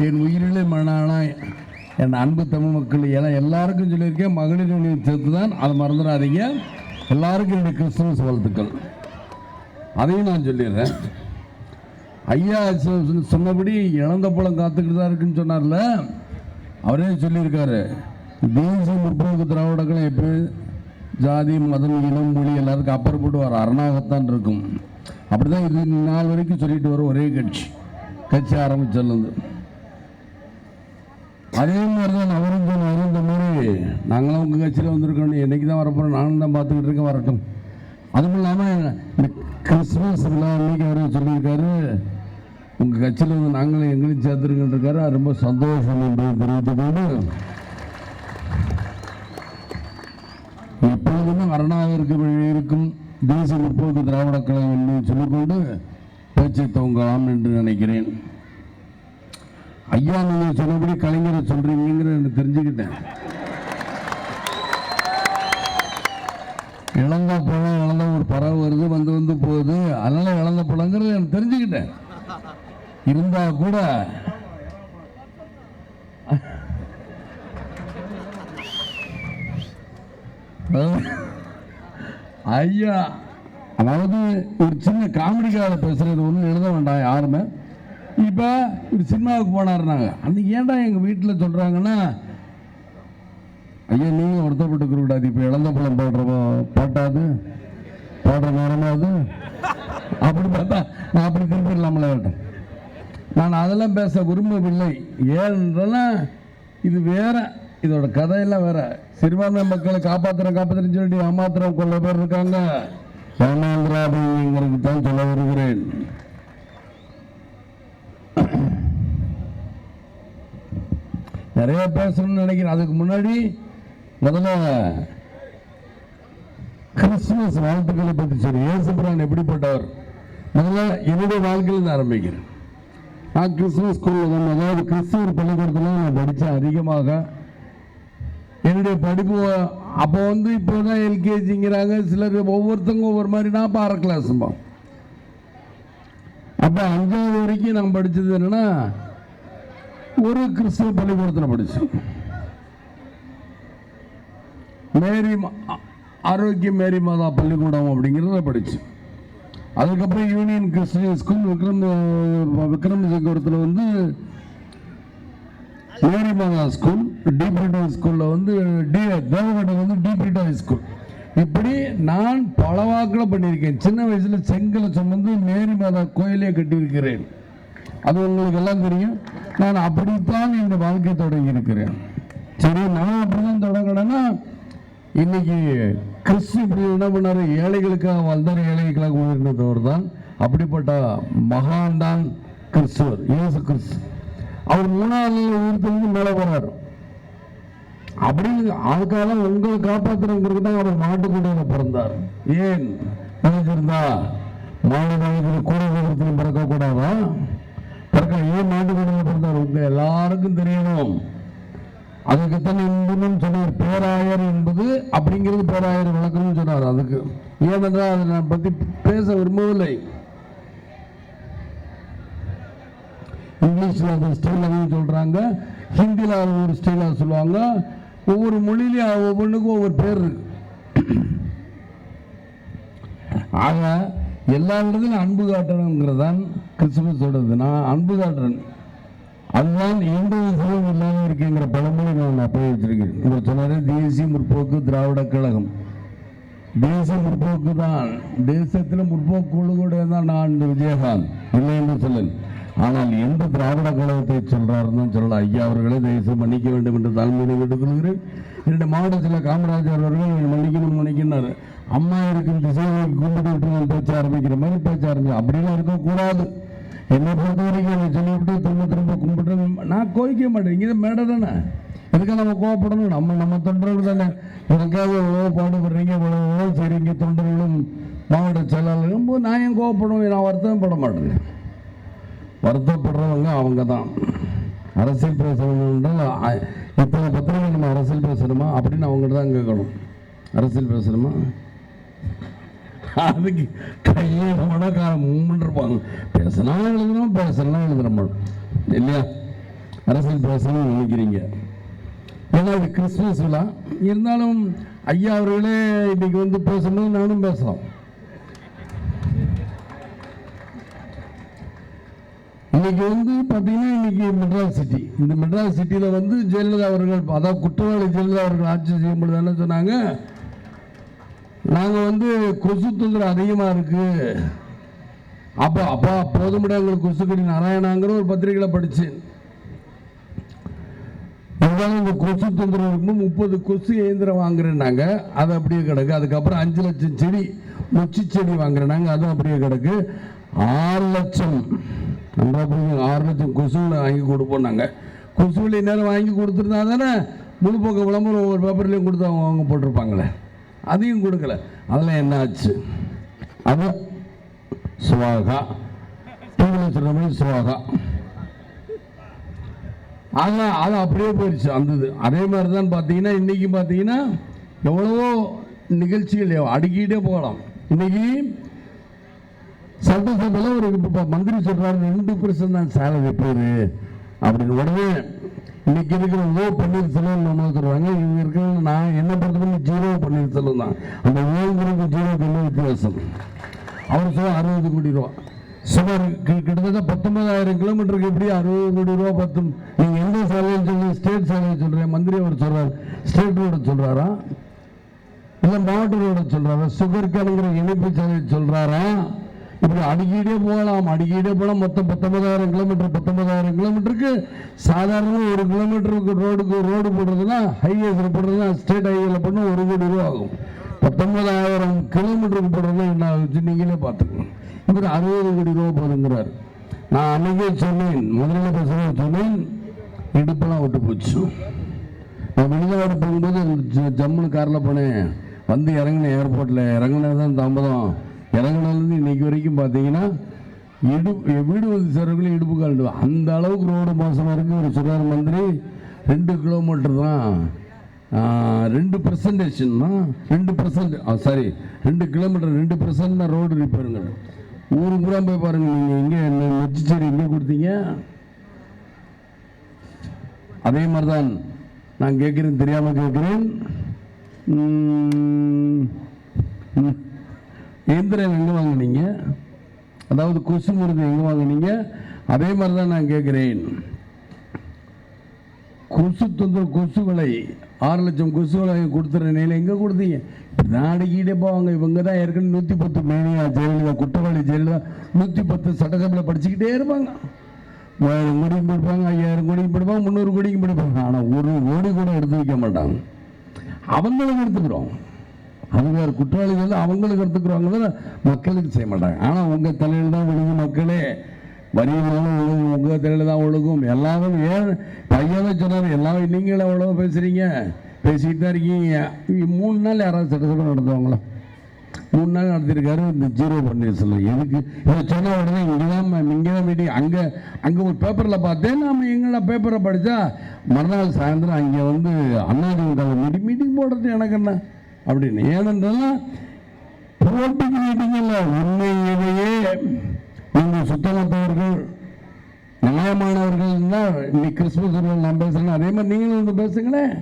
என் உயிரிலே மனானா என் அன்பு தமிழ் மக்கள், ஏன்னா எல்லாருக்கும் சொல்லியிருக்கேன், மகளிர் உரிமை சேர்த்து தான், அதை மறந்துடாதீங்க. எல்லாருக்கும் என்னுடைய கிறிஸ்துமஸ் வாழ்த்துக்கள். அதையும் நான் சொல்லிடுறேன். ஐயா சொன்னபடி இழந்த பழம் காத்துக்கிட்டு தான் இருக்குன்னு சொன்னார்ல, அவரே சொல்லியிருக்காரு, தேசிய முற்போக்கு திராவிட கழகம் எப்படி ஜாதி மதம் இனம் மொழி எல்லாருக்கும் அப்புறப்பட்டு வர அரணாகத்தான் இருக்கும். அப்படிதான் இது நாள் வரைக்கும் சொல்லிட்டு வர ஒரே கட்சி ஆரம்பிச்சிருந்து. அதே மாதிரி தான் அவரும் சொன்னார், இந்த மாதிரி நாங்களும் உங்கள் கட்சியில் வந்திருக்கோம், என்னைக்கு தான் வரப்போகிறோம், நானும் தான் பார்த்துக்கிட்டு இருக்கேன், வரட்டும். அதுவும் இல்லாமல் இந்த கிறிஸ்துமஸ் விழா அன்னைக்கு அவரே சொல்லியிருக்காரு, உங்கள் கட்சியில் வந்து நாங்களும் எங்களையும் சேர்த்துருக்கின்றிருக்காரு, ரொம்ப சந்தோஷம் என்பதை தெரிவித்துக்கொண்டு, எப்பொழுதுமே அரணாக இருக்கும் தேசிய முற்போக்கு திராவிட கழகம் என்று சொல்லிக்கொண்டு பேச்சை துவங்கலாம் என்று நினைக்கிறேன். ஐயா நீங்கள் சொன்னபடி கலைஞரை சொல்றீங்கிற எனக்கு தெரிஞ்சுக்கிட்டேன். இழந்த பழம் இழந்த ஒரு பறவை வருது, வந்து போகுது, அதனால இழந்த பழங்கிறது எனக்கு தெரிஞ்சுக்கிட்டேன். இருந்தா கூட ஐயா, அதாவது ஒரு சின்ன காமெடிக்காக பேசுறது ஒன்றும் எழுத வேண்டாம் யாருமே. இப்போ ஒரு சினிமாவுக்கு போனாருனாங்க, அன்னைக்கு ஏன்டா எங்கள் வீட்டில் சொல்கிறாங்கன்னா, ஐயா நீங்கள் வருத்தப்பட்டுக்க கூடாது, இப்போ இழந்த பழம் பாட்டாது பாடுற நேரமாவது அப்படி பார்த்தா நான் அப்படி திருப்பிடலாமல வேட்டேன். நான் அதெல்லாம் பேச விரும்பவில்லை. ஏன்னா இது வேற, இதோட கதையெல்லாம் வேற. சிறுபான்மை மக்களை காப்பாற்றுறேன்னு சொல்லிட்டு ஏமாத்திரம் கொள்ள பேர் இருக்காங்க. ஏமாந்திராபிங்கிறது தான் சொல்ல வருகிறேன். நிறைய பேசணும்னு நினைக்கிறேன். அதுக்கு முன்னாடி முதல்ல கிறிஸ்துமஸ் வாழ்த்துக்களை பற்றி சொல்லி, இயேசுபிரான் எப்படிப்பட்டவர் முதல்ல என்னுடைய வாழ்க்கையில் ஆரம்பிக்கிறேன். நான் கிறிஸ்துமஸ் ஸ்கூலில் தான், அதாவது கிறிஸ்துவர் பள்ளிக்கூடத்தில் நான் படித்தேன் அதிகமாக. என்னுடைய படிப்பு அப்போ வந்து இப்போதான் எல்கேஜிங்கிறாங்க சிலர், ஒவ்வொருத்தவங்க ஒவ்வொரு மாதிரி. நான் இப்போ 6 கிளாஸும்பா. அப்போ 5வது வரைக்கும் நான் படித்தது என்னன்னா, ஒரு கிறிஸ்துவ பள்ளிக்கூடத்தில் படித்தேன். ஆரோக்கிய மேரி மாதா பள்ளிக்கூடம் அப்படிங்கிறத படித்தேன். அதுக்கப்புறம் யூனியன் கிறிஸ்டியன் ஸ்கூல் விக்ரமசிங்கபுரத்தில் வந்து மேரி மாதா ஸ்கூல், டிபிரிட்டோ ஸ்கூலில் வந்து தேவகோட்டை வந்து டிபிரிட்டோ ஸ்கூல். இப்படி நான் பல வாக்கில் பண்ணியிருக்கேன். சின்ன வயசில் செங்கலை சுமந்து மேரி மாதா கோயிலே கட்டியிருக்கிறேன். அது உங்களுக்கு எல்லாம் தெரியும். நான் அப்படித்தான் இந்த வாழ்க்கை தொடங்கி இருக்கிறேன். சரி, நான் அப்படிதான் தொடங்கினேன்னா, இன்னைக்கு கிறிஸ்து இப்படி என்ன பண்ணாரு, ஏழைகளுக்காக வாழ்ந்தார், ஏழைகளுக்காக உயிர்ந்தவர் தான். அப்படிப்பட்ட மகான் தான் கிறிஸ்துவர், இயேசு கிறிஸ்து. அவர் 3வது உயிர்த்தெழுந்து மேலே போறாரு. அப்படி அதுக்காக உங்களை காப்பாற்றுறவங்களுக்கு தான் அவர் மாட்டுக்கூடையில பிறந்தார். ஏன் நினைச்சிருந்தா மாநிலத்தில் கூடத்திலும் பிறக்கக்கூடாதா? ஏன் மாட்டுக்கூடையில பிறந்தார்? உங்க எல்லாருக்கும் தெரியணும். அதுக்குத்தான் இன்னும் சொன்னார், பேராயர் என்பது அப்படிங்கிறது பேராயர் விளக்கம்னு சொன்னார். அதுக்கு ஏனென்றால் அதை நான் பற்றி பேச விரும்பவில்லை. இங்கிலீஷில் அந்த ஸ்டைலாக சொல்கிறாங்க, ஹிந்தியில் ஒரு ஸ்டைலாக சொல்லுவாங்க. ஒவ்வொரு மொழியிலையும் ஒவ்வொன்றுக்கும் ஒவ்வொரு பேர் இருக்கு. ஆக எல்லா இடத்துலையும் அன்பு காட்டணுங்கிறதான் கிறிஸ்துமஸோடது. நான் அன்பு காட்டுறேன், அதுதான் எந்த விதமும் இல்லாமல் இருக்குங்கிற பழமொழி நான் அப்போ வச்சிருக்கேன். இவர் சொன்னாரே, தேசிய முற்போக்கு திராவிட கழகம். தேசிய முற்போக்கு தான், தேசத்தில் முற்போக்கு குழுவோட தான் நான் இந்த விஜயகாந்த் இல்லை என்று சொல்லல். ஆனால் எந்த திராவிட கழகத்தை சொல்றாருன்னு சொல்லல. ஐயா அவர்களே தயவுசெய்து மன்னிக்க வேண்டும் என்று தாழ்மையை கேட்டுக்கொள்கிறேன். என்னுடைய மாவட்டத்தில் காமராஜர் அவர்கள் மன்னிக்கணும்னாரு. அம்மா இருக்கும் திசையை கும்பிட்டு விட்டு பேச்ச ஆரம்பிக்கிற மாதிரி பேச்ச ஆரம்பிச்சு அப்படிலாம் இருக்கக்கூடாது. என்னை பொறுத்த வரைக்கும் என்னை சொல்லிவிட்டு திரும்ப கும்பிட்டு நான் கோரிக்க மாட்டேன். இங்கே மேடை தானே, இதுக்காக நம்ம கோவப்படணும். நம்ம தொண்டர்கள் தானே, எனக்காக எவ்வளோ பாடுபடுறீங்க, எவ்வளோ செய்றீங்க தொண்டர்களும் மாவட்ட செயலாளர்களும். நான் ஏன் கோவப்படுவேன்? நான் வருத்தப்பட மாட்டேன். வருத்தப்படுறவங்க அவங்க தான். அரசியல் பேசணுன்றால் இத்தனை பத்திரிகை நம்ம அரசியல் பேசணுமா அப்படின்னு அவங்கள்ட்ட தான் கேட்கணும். அரசியல் பேசணுமா, அதுக்கு கையெழுமனா முன்னிருப்பாங்க. பேசலாம் எழுதணும், பேசலாம் எழுதுறோம் இல்லையா? அரசியல் பேசணும்னு நினைக்கிறீங்க. ஏன்னா இது கிறிஸ்துமஸ் விழா. இருந்தாலும் ஐயா அவர்களே இன்னைக்கு வந்து பேசணும், நானும் பேசலாம். இன்னைக்கு வந்து பார்த்தீங்கன்னா இன்னைக்கு மெட்ராஸ் சிட்டி, இந்த மெட்ராஸ் சிட்டியில் வந்து ஜெயலலிதா அவர்கள், அதாவது குற்றவாளி ஜெயலலிதா அவர்கள் ஆட்சி செய்யும்பொழுது என்ன சொன்னாங்க, நாங்கள் வந்து கொசு தொந்தரவு அதிகமாக இருக்கு, அப்பா போதுமிட எங்களுக்கு கொசுக்கடி நாராயணாங்கிற ஒரு பத்திரிகையில் படித்தேன். இருந்தாலும் இந்த கொசு தொந்தரவு இருக்கும்போது 30 கொசு இயந்திரம் வாங்குறேன்னாங்க, அது அப்படியே கிடக்கு. அதுக்கப்புறம் 5 லட்சம் செடி மொச்சி செடி வாங்குறேன்னாங்க, அது அப்படியே கிடக்கு. 6 லட்சம் 6 லட்சம் கொசுவில் வாங்கி கொடுப்போம். நாங்கள் கொசுவில் நேரம் வாங்கி கொடுத்துருந்தா தானே முழுப்போக்க விளம்பரம் ஒவ்வொரு பேப்பர்லேயும் கொடுத்து அவங்க போட்டிருப்பாங்களே, அதையும் கொடுக்கல. அதெல்லாம் என்ன ஆச்சு? அது சுவாகா, டிவியில் சொன்ன மாதிரி சுவாகா. ஆனால் அது அப்படியே போயிடுச்சு அந்த. அதே மாதிரி தான் பார்த்தீங்கன்னா இன்றைக்கி பார்த்தீங்கன்னா எவ்வளவோ நிகழ்ச்சிகள் அடுக்கிட்டே போகலாம். இன்னைக்கு சட்டசபையில் ஒரு மந்திரி சொல்றாரு 2% தான் சேலரி பேரு அப்படின்னு. உடனே இன்னைக்கு இருக்கிற பன்னீர்செல்வம் நம்ம சொல்றாங்க, இவங்க இருக்கிற நான் என்ன பொறுத்தவரை 0 பன்னீர்செல்வம் தான். அந்த 0 என்ன வித்தியாசம்? அவர் சொல்ல 60 கோடி ரூபா, சுமார் கிட்டத்தட்ட 19,000 கிலோமீட்டருக்கு எப்படி 60 கோடி ரூபா பத்தும்? நீங்க எந்த சாலையில் சொல்றீங்க? ஸ்டேட் சாலையில் சொல்றேன். மந்திரி அவர் சொல்றாரு ஸ்டேட் ரோடு சொல்றாரா, இல்ல மாவட்ட ரோடு சொல்றாரா, சுகர் கேனுங்கிற இணைப்பு சாலையில் சொல்றாரா? இப்படி அடிக்கிட்டே போகலாம், அடிக்கிட்டே போகலாம். மொத்தம் 19,000 கிலோமீட்டர். 19,000 கிலோமீட்டருக்கு சாதாரண 1 கிலோமீட்டருக்கு ரோடு போடுறதுன்னா, ஹைவேஸ்ல போடுறதுன்னா, ஸ்டேட் ஹைவேல பண்ண 1 கோடி ரூபா ஆகும். 19,000 கிலோமீட்டருக்கு போடுறதுன்னா என்ன ஆகுச்சு நீங்களே பார்த்துக்கணும். இவர் 60 கோடி ரூபா போதுங்கிறார். நான் அன்னைக்கே சொன்னேன், முதல்ல பேச சொன்னேன், இடுப்பெல்லாம் விட்டு போச்சு. நான் வெளிநாடு போகும்போது ஜம்மு காரில் போனேன், வந்து இறங்கினேன். ஏர்போர்ட்டில் இறங்கினதான் தாமதம். இறங்கினாலேருந்து இன்னைக்கு வரைக்கும் பார்த்தீங்கன்னா வீடு வந்து சேர்றவங்களே இடுப்பு கால் அந்த அளவுக்கு ரோடு மோசமாக இருக்குது. ஒரு சொல்கிறார் மந்திரி 2 கிலோமீட்டர் தான் 2% சாரி 2 கிலோமீட்டர் 2% தான் ரோடு ரிப்பேருங்க. ஊருக்கு கூட போய் பாருங்கள். நீங்கள் எங்கே நொச்சிச்சேரி எங்கே கொடுத்தீங்க? அதே மாதிரி தான் நான் கேட்குறேன், தெரியாமல் கேட்குறேன். இயந்திரம் எங்கே வாங்கினீங்க? அதாவது கொசு மருந்து எங்கே வாங்கினீங்க? அதே மாதிரி தான் நான் கேட்குறேன். கொசு தொந்தரவு, கொசு விலை 6 லட்சம் கொசு விலை கொடுத்துற நிலையில் எங்கே கொடுத்தீங்க? நாடுகிட்டே போவாங்க. இவங்க தான் ஏற்கனவே 110 மேனியா ஜெயலலிதா, குற்றவாளி ஜெயலலிதா 110 சட்டசபையில் படிச்சுக்கிட்டே இருப்பாங்க. 1000 கோடிக்கு படிப்பாங்க, 5000 கோடிக்கு படிப்பாங்க, 300 கோடிக்கு படிப்பாங்க. ஆனால் 1 கோடி கூட எடுத்து வைக்க மாட்டாங்க. அவங்களுக்கு எடுத்துக்கிறோம். அது வேறு குற்றவாளிகள் அவங்களுக்கு எடுத்துக்கிறவங்க மக்களுக்கு செய்ய மாட்டாங்க. ஆனால் உங்கள் தலையில் தான் விழுகும். மக்களே வரியினாலும் ஒழுகும், உங்கள் தலையில் தான் ஒழுகும். எல்லாரும் ஏன் பையனே சொன்னார், எல்லாரும் நீங்களே எவ்வளோ பேசுகிறீங்க, பேசிக்கிட்டு தான் இருக்கீங்க. 3 நாள் யாராவது சட்டசபை நடத்துவாங்களா? 3 நாள் நடத்திருக்காரு இந்த 0 பன்னீர்செல்வம். எதுக்கு இதை சொன்ன உடனே இங்கே தான் மீட்டிங். அங்கே ஒரு பேப்பரில் பார்த்தேன். நாம் எங்களா பேப்பரை படித்தா மறுநாள் சாயந்தரம் அங்கே வந்து அண்ணாதிமுக மீட்டிங் போடுறது எனக்கு என்ன அப்படின்னு. ஏனென்றால் போட்டிக்கு மீட்டிங் இல்லை, உண்மையிலேயே நீங்கள் சுத்தமற்றவர்கள் நியாயமானவர்கள் தான். இன்னைக்கு கிறிஸ்துமஸ் நான் பேசுகிறேன், அதே மாதிரி நீங்களும் வந்து பேசுங்களேன்.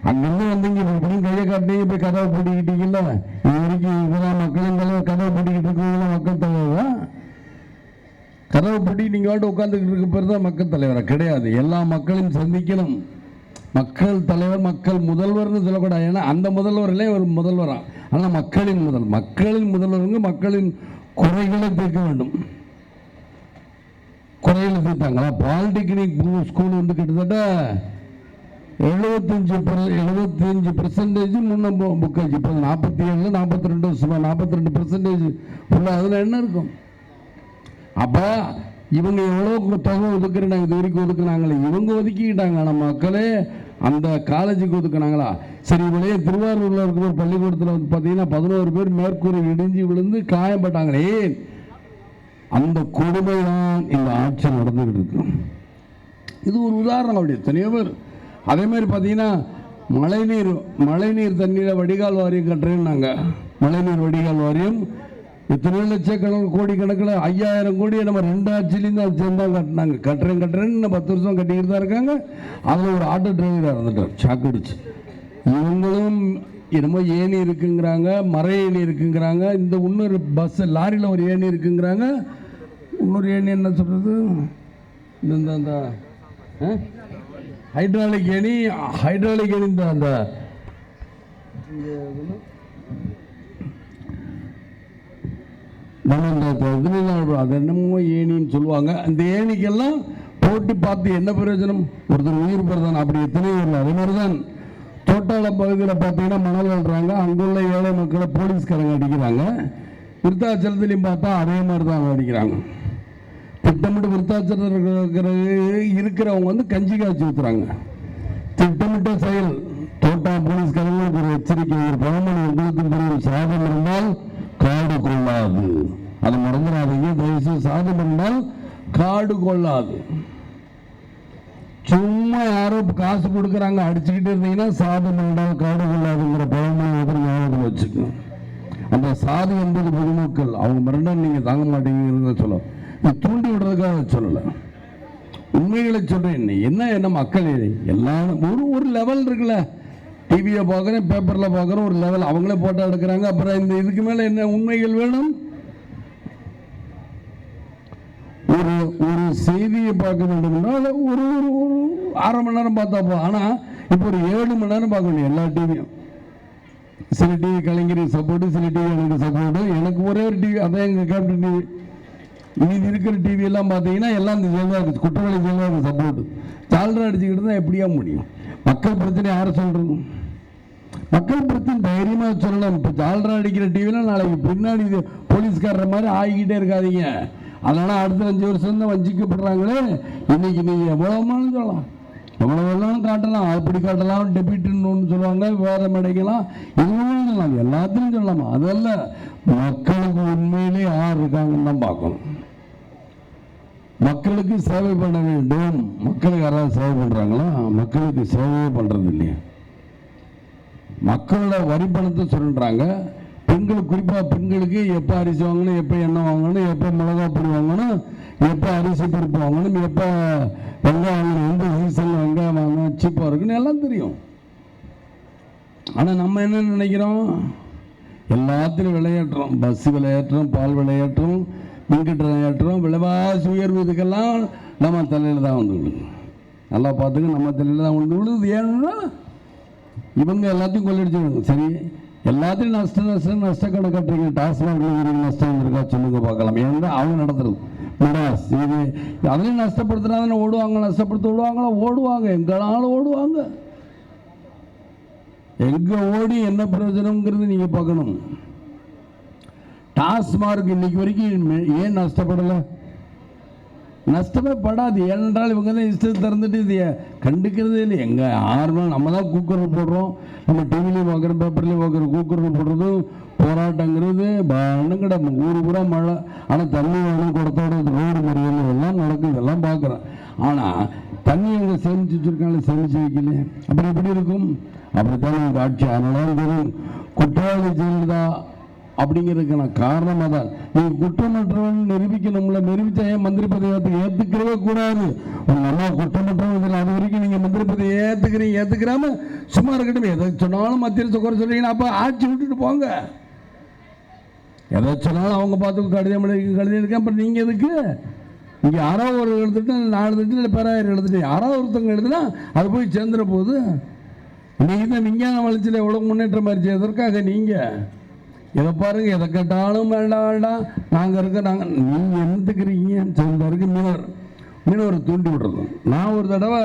அங்கிருந்து வந்தீங்க இப்படின்னு கையை காட்டினீங்க, போய் கதவை பூட்டிக்கிட்டீங்கல்ல. இது வரைக்கும் இதெல்லாம் மக்களின் தலைவர் கதவை பூட்டிக்கிட்டு இருக்கிறவங்களாம் மக்கள் தலைவர் தான். கதவை பூட்டி நீங்கள் வாட்டு உட்காந்துக்கிட்டு இருக்க பேர் தான் மக்கள் தலைவராக கிடையாது. எல்லா மக்களையும் சந்திக்கணும். மக்கள் தலைவர், மக்கள் முதல்வர்னு சொல்லக்கூடாது. ஏன்னா அந்த முதல்வர்களே ஒரு முதல்வரா. ஆனால் மக்களின் முதல்வருங்க மக்களின் குறைகளை தீர்க்க வேண்டும். குறைகளை தீர்த்தாங்களா? பாலிடெக்னிக் ஸ்கூல் வந்து கிட்டத்தட்ட 75% முன்ன புக்காச்சு. இப்போ 47 42 சுமார் 42% உள்ள. அதில் என்ன இருக்கும்? அப்போ இவங்க எவ்வளோ தொகை ஒதுக்குறாங்க, இது வரைக்கும் ஒதுக்குனாங்களே, இவங்க ஒதுக்கிக்கிட்டாங்க. ஆனால் மக்களே அந்த காலேஜுக்கு ஒதுக்குனாங்களா? சரி, இவங்களே திருவாரூரில் இருக்கிற ஒரு பள்ளிக்கூடத்தில் வந்து பார்த்தீங்கன்னா 11 பேர் மேற்கூரை இடிஞ்சு விழுந்து காயப்பட்டாங்களே. அந்த கொடுமை தான் இந்த ஆட்சி நடந்துகிட்டு இருக்கு. இது ஒரு உதாரணம். அப்படி எத்தனையோ பேர். அதே மாதிரி பார்த்தீங்கன்னா மழைநீர் தண்ணீரை வடிகால் வாரியம் கட்டுறேன்னாங்க. மழைநீர் வடிகால் வாரியம் எத்தனை லட்சக்கணக்கில் கோடி கணக்கில் 5000 கோடியை நம்ம 2 ஆட்சியிலேருந்து அது சேர்ந்தாங்க கட்டினாங்க. கட்டுறேன்னு 10 வருஷம் கட்டிக்கிட்டு தான் இருக்காங்க. அதில் ஒரு ஆட்டோ டிரைவராக இருந்துட்டார், சாக்கடிச்சு. இவங்களும் என்னமோ ஏணி இருக்குங்கிறாங்க, மர ஏணி இருக்குங்கிறாங்க, இந்த இன்னொரு பஸ் லாரியில் ஒரு ஏணி இருக்குங்கிறாங்க, இன்னொரு ஏணி என்ன சொல்கிறது, இந்த ஹைட்ராலிக் ஏணி இந்த அந்த அது என்னமோ ஏணின்னு சொல்லுவாங்க. அந்த ஏணிக்கெல்லாம் போட்டு பார்த்து என்ன பிரயோஜனம், ஒருத்தர் உயிர் பெறுதான். அப்படி எத்தனையோ இல்லை. அதே மாதிரி தான் தோட்டாள பகுதியில் பார்த்தீங்கன்னா மணல் அள்ளுறாங்க, அங்குள்ள ஏழை மக்களை போலீஸ்காரங்க அடிக்கிறாங்க. விருத்தாச்சலத்துலையும் பார்த்தா அதே மாதிரி தான் அடிக்கிறாங்க. திட்டமிட்டு விருத்தாச்சலம் இருக்கிறவங்க வந்து கஞ்சி காய்ச்சி ஊற்றுறாங்க. திட்டமிட்ட செயல். தோட்டா போலீஸ்காரங்களுக்கு ஒரு எச்சரிக்கை, ஒரு பழமொழி உங்களுக்கு தெரியும், சாதம் இருந்தால் காடு கொள்ளாது. அதை மறந்துடாதீங்க தயவுசெய்து. சாதம் இருந்தால் காடு கொள்ளாது. சும்மா யாரோ காசு கொடுக்குறாங்க அடிச்சுக்கிட்டு இருந்தீங்கன்னா சாதம் என்றால் காடு கொள்ளாதுங்கிற பழமொழி ஞாபகத்தில் வச்சுக்கணும். அந்த சாதி என்பது பொதுமக்கள், அவங்க மிரண்டால் நீங்கள் தாங்க மாட்டீங்கிறத சொல்ல, இது தூண்டி விடுறதுக்காக சொல்லலை, உண்மைகளை சொல்கிறேன். என்ன மக்கள் எல்லாம் ஒரு லெவல் இருக்குல்ல. டிவியை பார்க்குறேன், பேப்பரில் பார்க்குறோம், ஒரு லெவல் அவங்களே போட்டோ எடுக்கிறாங்க. அப்புறம் இந்த இதுக்கு மேலே என்ன உண்மைகள் வேணும்? ஒரு செய்தியை பார்க்க வேண்டும்னா ஒரு 1/2 மணி நேரம் பார்த்தா போதும். ஆனால் இப்போ ஒரு 7 மணி நேரம் பார்க்க வேண்டிய எல்லா டிவியும். சில டிவி கலைஞருக்கு சப்போர்ட்டு, சில டிவி எனக்கு சப்போர்ட்டு. எனக்கு ஒரே ஒரு டிவி, அதான் எங்கள் கேப்டன் டிவி. மீதி இருக்கிற டிவி எல்லாம் பார்த்தீங்கன்னா எல்லாம் இந்த ஜெயலலிதா இருக்குது, குற்றவாளி ஜெயலலிதா சப்போர்ட்டு. சால்ரா அடிச்சுக்கிட்டு தான் எப்படியா முடியும்? மக்கள் பிரச்சனை யாரை சொல்றது? மக்கள் பிரச்சனை தைரியமாக சொல்லலாம். இப்போ ஜால்ரா அடிக்கிற டிவியில் நாளைக்கு பின்னாடி போலீஸ்காரர மாதிரி ஆகிக்கிட்டே இருக்காதீங்க. அதனால அடுத்த 5 வருஷம் தான் வஞ்சிக்கப்படுறாங்களே. இன்னைக்கு நீங்கள் எவ்வளோமானு சொல்லலாம், எவ்வளோ வேணாலும் காட்டலாம், அப்படி காட்டலாம், டெபிட்னு ஒன்று சொல்லுவாங்க, விவாதம் அடைக்கலாம், இதுவும் சொல்லலாம், எல்லாத்தையும் சொல்லலாமா? அதெல்லாம் மக்களுக்கு உண்மையிலே யார் இருக்காங்கன்னு தான் பார்க்கணும். மக்களுக்கு சேவை பண்ண வேண்டும். மக்களுக்கு யாராவது சேவை பண்ணுறாங்களா? மக்களுக்கு சேவையே பண்ணுறது இல்லையா? மக்களோட வரி பணத்தை சொல்கிறாங்க. பெண்களுக்கு, குறிப்பாக பெண்களுக்கு எப்போ அரிசி வாங்கணும், எப்போ எண்ணெய் வாங்கணும், எப்போ மிளகா பொடி வாங்கணும், எப்போ அரிசி பருப்பு வாங்கணும், எப்போ வெங்காயம் வாங்கணும், எந்த சீசனில் வெங்காயம் வாங்கணும் சீப்பாக இருக்குன்னு எல்லாம் தெரியும். ஆனால் நம்ம என்ன நினைக்கிறோம்? எல்லாத்திலும் விலையேற்றோம். பஸ் விலையேற்றம், பால் விலையேற்றம், மின்கட்ட விலையேற்றம், விலைவாசி உயர்வு, இதுக்கெல்லாம் நம்ம தலையில் தான் வந்து விடுது. நல்லா பார்த்துக்க, நம்ம தலையில் தான் வந்து விடுது. ஏன்னா இவங்க எல்லாத்தையும் கொள்ளடிச்சுடுங்க. சரி, எல்லாத்தையும் நஷ்ட கணக்காட்டுறீங்க. டாஸ்மாக் நஷ்டம் வந்திருக்கா சொல்லுங்க பார்க்கலாம். ஏன்னா அவங்க நடத்துறது மெட்ராஸ் இது, அதையும் நஷ்டப்படுத்தினா ஓடுவாங்க, நஷ்டப்படுத்த ஓடுவாங்களா? ஓடுவாங்க, எங்களாலும் ஓடுவாங்க. எங்க ஓடி என்ன பிரயோஜனம்ங்கிறது நீங்க பார்க்கணும். டாஸ்மார்க் இன்னைக்கு வரைக்கும் ஏன் நஷ்டப்படலை? நஷ்டமே படாது. ஏனென்றால் இவங்க தான் இஷ்டத்தை திறந்துட்டு இது கண்டுக்கிறதே இல்லை. எங்கே ஆர்வம் நம்ம தான் கூக்குரல் போடுறோம், நம்ம டிவிலையும் பார்க்குறோம், பேப்பர்லேயும் பார்க்குறோம். கூக்குரல் போடுறதும் போராட்டங்கிறது ஒன்றும் கிடையாது. ஊர் பூரா மழை, ஆனால் தண்ணி வேணும், குடத்தோட ரோடு மறியல் எல்லாம் நடக்குது, இதெல்லாம் பார்க்குறேன். ஆனால் தண்ணி அவங்க சேமிச்சு வச்சுருக்காங்க, சேமிச்சு வைக்கல. அப்புறம் எப்படி இருக்கும்? அப்படித்தான் அவங்க ஆட்சி. அதனால தெரியும் குற்றவாளி ஜெயலலிதா அப்படிங்கிறதுக்கான காரணமாக தான். நீங்கள் குற்றமற்றவன் நிரூபிக்கணும்ல, நிரூபிச்சா ஏன் மந்திரி பதவியை ஏற்றுக்கிறவே கூடாது. உங்கள் அம்மா குற்றமற்றவன் இதில் அது வரைக்கும் நீங்கள் மந்திரி பதவியை ஏற்றுக்கிறாம சும்மா இருக்கட்டும். எதை சொன்னாலும் மத்திய அரசு குறை சொல்றீங்கன்னா அப்போ ஆட்சி விட்டுட்டு போங்க. எதை சொன்னாலும் அவங்க பார்த்து கடிதம் இருக்கேன். அப்புறம் நீங்கள் எதுக்கு? இங்கே யாராவது ஒரு எழுத்துட்டு, 4 எழுத்துட்டு, இல்லை பேராயிரம் எழுத்துட்டு, யாராவது ஒருத்தவங்க எழுதுனா அது போய் சேர்ந்துட போகுது. நீங்கள் தான் விஞ்ஞான வளர்ச்சியில் எவ்வளோ முன்னேற்றம் ஆயிடுச்சு. எதற்காக நீங்கள் எதை பாருங்க, எதை கேட்டாலும் வேண்டாம் நாங்கள் இருக்க, நாங்கள் நீங்கள் என்னத்துக்குறீங்க சொல்லிருக்கு. மீனவர் தூண்டி விடுறது. நான் ஒரு தடவை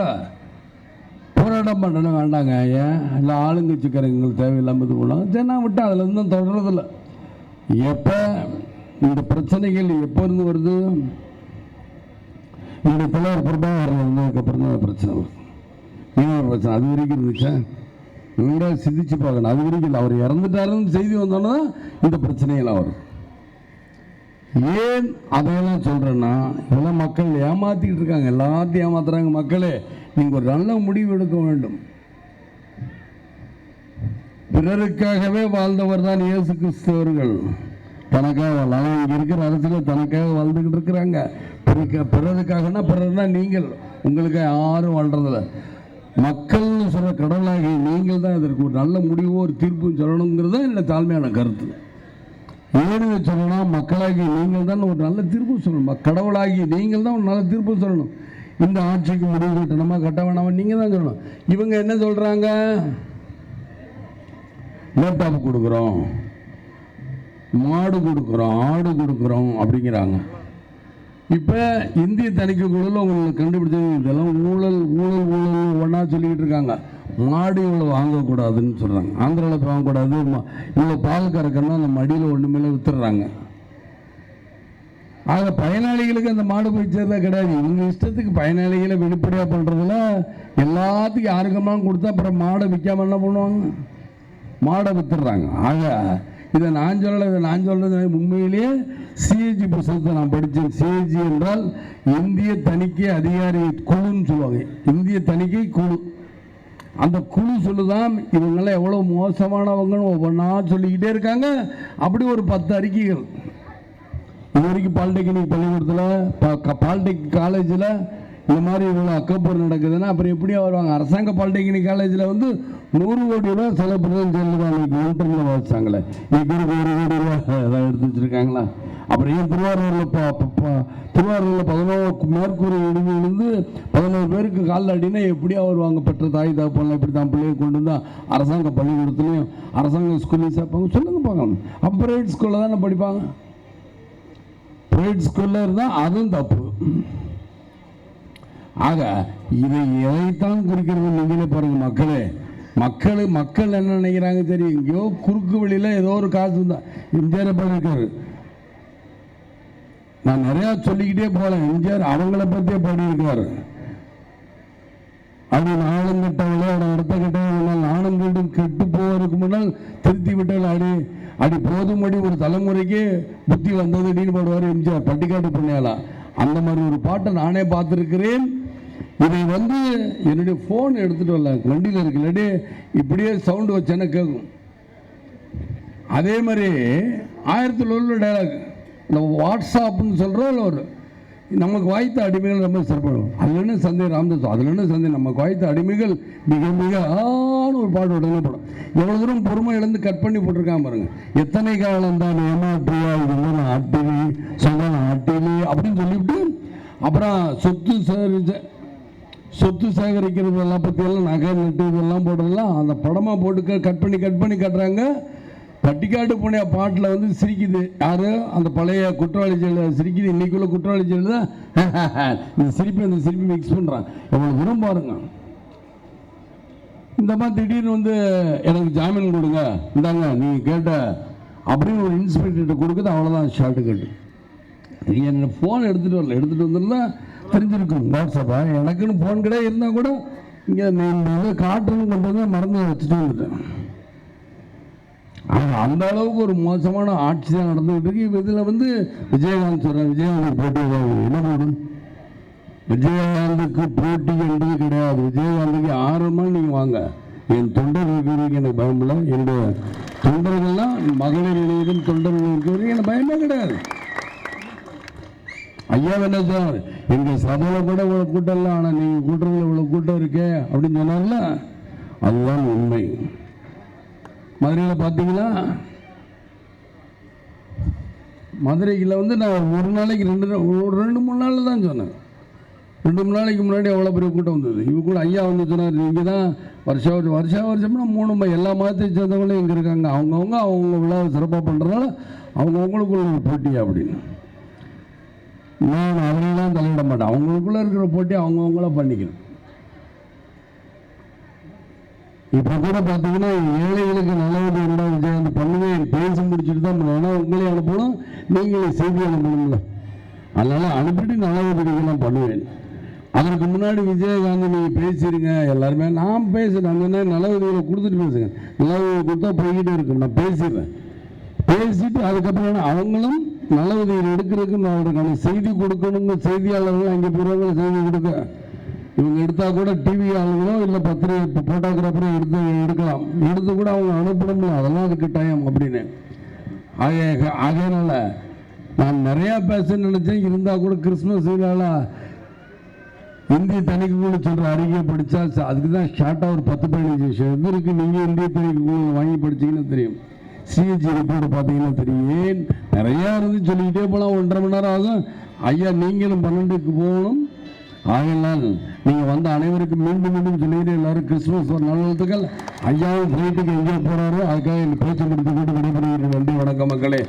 போராட்டம் பண்ணுறேன்னு வேண்டாங்க, ஏன் இல்லை ஆளுங்கட்சிக்காரங்களுக்கு தேவையில்லாமல் இது போனாங்க. சரி, நான் விட்டேன், அதில் இருந்து தொடர்றதில்லை. எப்போ இந்த பிரச்சனைகள் எப்போ இருந்து வருது? என்னுடைய தலைவர் பிரபாகரன் வந்ததுக்கப்புறம் தான் பிரச்சனை வருது. மீனவர் பிரச்சனை அது வரைக்கும் இருந்துச்சா? நீங்கள் சிந்திச்சு பார்க்கணும். அது வரைக்கும் அவர் இறந்துட்டாருன்னு செய்தி வந்தோன்னா இந்த பிரச்சனையெல்லாம் வரும். ஏன் அதையெல்லாம் சொல்கிறேன்னா, இதெல்லாம் மக்கள் ஏமாற்றிக்கிட்டு இருக்காங்க, எல்லாத்தையும் ஏமாத்துறாங்க. மக்களே, நீங்கள் ஒரு நல்ல முடிவு எடுக்க வேண்டும். பிறருக்காகவே வாழ்ந்தவர் தான் இயேசு கிறிஸ்தவர்கள். தனக்காக வாழலாம். இங்கே இருக்கிற அரசியல் தனக்காக வாழ்ந்துக்கிட்டு இருக்கிறாங்க. பிறதுக்காகனா பிறகுனா நீங்கள் உங்களுக்கு யாரும் வாழ்றதில்ல. மக்கள்னு சொல்கிற கடவுளாகி நீங்கள் தான் இதற்கு ஒரு நல்ல முடிவோ ஒரு தீர்ப்பும் சொல்லணுங்கிறது தான் என்னோட தாழ்மையான கருத்து. ஏன்னு சொல்லணும்னா மக்களாகி நீங்கள் தான் ஒரு நல்ல தீர்ப்பு சொல்லணும். கடவுளாகி நீங்கள் தான் ஒரு நல்ல தீர்ப்பு சொல்லணும். இந்த ஆட்சிக்கு முடிவு கட்டணுமா கட்ட வேணாமா நீங்கள் தான் சொல்லணும். இவங்க என்ன சொல்கிறாங்க, லேப்டாப் கொடுக்குறோம், மாடு கொடுக்குறோம், ஆடு கொடுக்குறோம் அப்படிங்கிறாங்க. இப்போ இந்திய தணிக்கை குழுவில் உங்களுக்கு கண்டுபிடிச்சது இதெல்லாம் ஊழல் ஊழல் ஊழல் ஒன்றா சொல்லிக்கிட்டு இருக்காங்க. மாடு இவ்வளோ வாங்கக்கூடாதுன்னு சொல்கிறாங்க. ஆந்திராவில் இப்போ வாங்கக்கூடாது, இவ்வளோ பால் கறக்கணும் அந்த மடியில் ஒன்றுமேல வித்துடுறாங்க. ஆக பயனாளிகளுக்கு அந்த மாடு போய் சேர்ந்தா கிடையாது. இவங்க இஷ்டத்துக்கு பயனாளிகளை வெளிப்படையாக பண்ணுறதுல எல்லாத்துக்கும் யாருக்கெல்லாம் கொடுத்தா அப்புறம் மாடை விற்காம என்ன பண்ணுவாங்க, மாடை வித்துடுறாங்க. ஆக இதை நான் சொல்றது உண்மையிலேயே சிஏஜி புத்தகத்தை நான் படித்தேன். சிஏஜி என்றால் இந்திய தணிக்கை அதிகாரி குழுன்னு சொல்லுவாங்க. இந்திய தணிக்கை குழு. அந்த குழு சொல்லுதான் இவங்கெல்லாம் எவ்வளோ மோசமானவங்கன்னு ஒவ்வொன்றா சொல்லிக்கிட்டே இருக்காங்க. அப்படி ஒரு 10 அறிக்கைகள் இது வரைக்கும் பாலிடெக்னிக் பள்ளிக்கூடத்தில் பாலிடெக்னிக் காலேஜில் இந்த மாதிரி இவ்வளோ அக்கப்போர் நடக்குதுன்னா அப்புறம் எப்படியா வருவாங்க? அரசாங்க பாலிடெக்னிக் காலேஜில் வந்து 100 கோடி ரூபா சில பிரதேசம் செல்லுவாங்க. ஒன்றில் வச்சாங்களே இன்னைக்கு 1 கோடி ரூபா ஏதாவது எடுத்து வச்சுருக்காங்களா? அப்புறம் ஏன் திருவாரூரில் 11 மேற்கூரை இடிஞ்சு விழுந்து 11 பேருக்கு காலில் அடினா எப்படியா வருவாங்க? பெற்ற தாய் தாப்பெல்லாம் இப்படி தான் பிள்ளையை கொண்டு வந்தால் அரசாங்க பள்ளிக்கூடத்துலையும் அரசாங்க ஸ்கூல்லையும் சேர்ப்பாங்க. சொல்லுங்க பார்க்கலாம். அப்போ ப்ரைவேட் ஸ்கூலில் தானே படிப்பாங்க. ப்ரைவேட் ஸ்கூலில் இருந்தால் அதுவும் தப்பு. ஆக இதை எதைத்தான் குறிக்கிறது நீங்களே பாருங்க. மக்கள் என்ன நினைக்கிறாங்க? சரி, எங்கேயோ குறுக்கு வழியில் ஏதோ ஒரு காசு தான் எம்ஜிஆர் இருக்காரு. நான் நிறையா சொல்லிக்கிட்டே போகலாம். எம்ஜிஆர் அவங்கள பற்றியே பாடியிருக்காரு. அது நாளும் கெட்டவளே அடுத்த கெட்டவங்க நானும் கெட்டு போவதற்கு முன்னால் திருத்தி விட்டால் அடி போதுமடி ஒரு தலைமுறைக்கு புத்தி வந்தது அப்படின்னு பாடுவார் எம்ஜிஆர். பட்டிக்காட்டு புண்ணியாலா அந்த மாதிரி ஒரு பாட்டை நானே பார்த்துருக்கிறேன். இதை வந்து என்னுடைய ஃபோன் எடுத்துகிட்டு வரல, வண்டியில் இருக்கு, இல்லாட்டி இப்படியே சவுண்டு வச்சேன்னா கேட்கும். அதே மாதிரி 1000 உள்ள டைலாக் இந்த வாட்ஸ்அப்னு சொல்கிறோம். ஒரு நமக்கு வாய்த்த அடிமைகள் ரொம்ப சிறப்பாடும். அதில் என்ன சந்தேகம் ராமதாஸ், அதில் என்ன சந்தேகம், நமக்கு வாய்த்த அடிமைகள் மிக மிக ஒரு பாட்டு உடனே படம். எவ்வளோ தூரம் பொறுமை இழந்து கட் பண்ணி போட்டிருக்கான் பாருங்க. எத்தனை காலம் தான் ஏமாற்றியா இது ஆட்டிலி சொன்ன ஆட்டிலி அப்படின்னு சொல்லிவிட்டு அப்புறம் சொத்து சேகரிக்கிறது எல்லாம் பற்றியெல்லாம் நகை நட்டு இதெல்லாம் போடுறதெல்லாம் அந்த படமாக போட்டு கட் பண்ணி கட்டுறாங்க. பட்டிக்காட்டு புண்ணிய பாட்டில் வந்து சிரிக்குது யாரு? அந்த பழைய குற்றவாளி ஜெயலலிதா சிரிக்குது. இன்னைக்குள்ள குற்றவாளி ஜெயலலிதா இந்த சிரிப்பை மிக்ஸ் பண்ணுறான். எவ்வளோ தூரம் பாருங்க. இந்த மாதிரி திடீர்னு வந்து எனக்கு ஜாமீன் கொடுங்க, இந்தாங்க நீங்கள் கேட்ட அப்படின்னு ஒரு இன்ஸ்பெக்டர்கிட்ட கொடுக்குது. அவ்வளோதான் ஷார்ட்டு கட்டு. நீங்கள் என்ன ஃபோன் எடுத்துகிட்டு வரல, எடுத்துகிட்டு வந்திருந்தா தெரிஞ்சிருக்கும். வாட்ஸ்அப்பா எனக்குன்னு ஃபோன் கிடையாது இருந்தால் கூட இங்கே நீங்கள் காட்டுன்னு கொண்டு வந்து மறந்து வச்சுட்டு வந்துட்டேன். அந்த அளவுக்கு ஒரு மோசமான ஆட்சி தான் நடந்துகிட்டு இருக்கு. இதில் வந்து விஜயகாந்த் சொல்கிறேன், விஜயகாந்த் போட்டி என்ன போடும்? விஜயகாந்துக்கு போட்டி என்பது கிடையாது. விஜயகாந்துக்கு 6 மணி நீங்கள் வாங்க, என் தொண்டர்களுக்கு எனக்கு பயம் இல்லை. என்னுடைய தொண்டர்கள்லாம் மகளிர் இளைஞரும் தொண்டர்களுக்கு எனக்கு பயமே கிடையாது. ஐயா என்ன சொன்னார், எங்கள் சபையில் கூட இவ்வளோ கூட்டம் இல்லை, ஆனால் நீங்கள் கூட்டுறதுல இவ்வளோ கூட்டம் இருக்கே அப்படின்னு சொன்னார்ல, அதுதான் உண்மை. மதுரையில் பார்த்தீங்கன்னா மதுரையில் வந்து நான் ஒரு நாளைக்கு 2-3 நாள் தான் சொன்னேன். 2-3 நாளைக்கு முன்னாடி எவ்வளோ பெரிய கூட்டம் வந்தது. இவங்க கூட ஐயா வந்து சொன்னார், நீங்கள் தான் வருஷம்னா 3 எல்லா மதத்தை சேர்ந்தவங்களும் இங்கே இருக்காங்க. அவங்க விழாவை சிறப்பாக பண்ணுறதுனால அவங்கவுங்களுக்குள்ள ஒரு போட்டி அப்படின்னு. நான் அவங்களெலாம் தலையிட மாட்டேன். அவங்களுக்குள்ளே இருக்கிற போட்டி அவங்கவுங்கள பண்ணிக்கணும். இப்போ கூட பார்த்தீங்கன்னா ஏழைகளுக்கு நல்லது இருந்தால் விஜயகாந்த் பண்ணுவேன், பேசி முடிச்சுட்டு தான் பண்ணுவேன். ஆனால் உங்களே அனுப்பணும், நீங்களே செய்தி அனுப்பணும்ல, அதனால் அனுப்பிட்டு நல்லது பண்ணுவேன். அதற்கு முன்னாடி விஜயகாந்த் நீங்கள் பேசிடுங்க எல்லாருமே. நான் பேசுகிறேன், அந்த நல்ல உதவிகளை கொடுத்துட்டு பேசுங்க. நல்ல உதவி கொடுத்தா போய்கிட்டே இருக்கும். நான் பேசிடுறேன். பேசிட்டு அதுக்கப்புறம் அவங்களும் நல்ல உதவிகள் எடுக்கிறதுக்கு அவங்களுக்கான செய்தி கொடுக்கணுங்க. செய்தியாளர்கள் அங்கே போகிறவங்க செய்தி கொடுக்க இவங்க எடுத்தால் கூட டிவி ஆளுங்களோ இல்லை பத்திரிகை ஃபோட்டோகிராஃபரோ எடுக்கலாம். எடுத்து கூட அவங்க அனுப்பணும்ல, அதெல்லாம் அதுக்கு டைம் அப்படின்னு. அதனால நான் நிறையா பேச நினைச்சேன். இருந்தால் கூட கிறிஸ்மஸ் இந்திய தணிக்கைக்குழு சொல்கிற அறிக்கையை படித்தா அதுக்கு தான் ஷார்ட்டாக ஒரு 10-15 விஷயம் இது இருக்குது. நீங்கள் இந்திய தணிக்கைக்குழு வாங்கி படிச்சிங்கன்னா தெரியும். சிஹெச்சி ரிப்போர்ட் பார்த்தீங்கன்னா தெரியும். ஏன் நிறையா இருந்து சொல்லிக்கிட்டே போகலாம். 1.5 மணி நேரம் ஆகும். ஐயா நீங்களும் 12க்கு போகணும். ஆகையினால் நீங்கள் வந்து அனைவருக்கும் மீண்டும் மீண்டும் சொல்லிக்கிட்டு எல்லாரும் கிறிஸ்துமஸ் ஒரு நல்வாழ்த்துக்கள். ஐயாவும் ஃப்ளைட்டுக்கு எங்கே போகிறாரோ அதுக்காக என் பேச்சு முடித்து கொண்டு விடைபெறுகிறேன். நன்றி, வணக்கம் மக்களே.